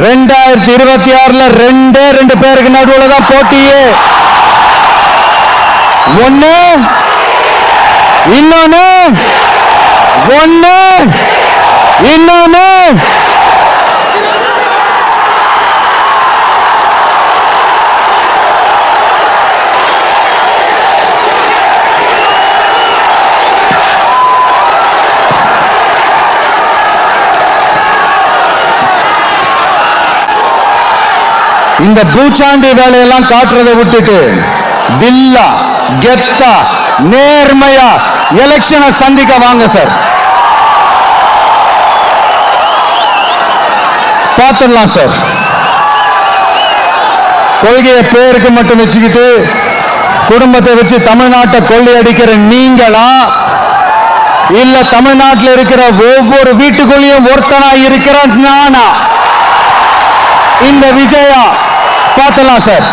2026 ரெண்டே ரெண்டு பேருக்கு நடுவுல தான் போட்டியே. ஒண்ணு இன்னொன்னு ஒண்ணு இன்னொன்னு இந்த பூச்சாண்டி வேலையெல்லாம் காட்டுறதை விட்டுட்டு தில்லா கெத்தா நேர்மையா எலெக்ஷனை சந்திக்க வாங்க சார். பார்த்துடலாம் சார். கொள்கையை பேருக்கு மட்டும் வச்சுக்கிட்டு குடும்பத்தை வச்சு தமிழ்நாட்டை கொள்ளையடிக்கிற நீங்களா, இல்ல தமிழ்நாட்டில் இருக்கிற ஒவ்வொரு வீட்டுக்குள்ளேயும் ஒருத்தனா இருக்கிற நானா? இந்த விஜயா? பார்த்துடலாம் சார்.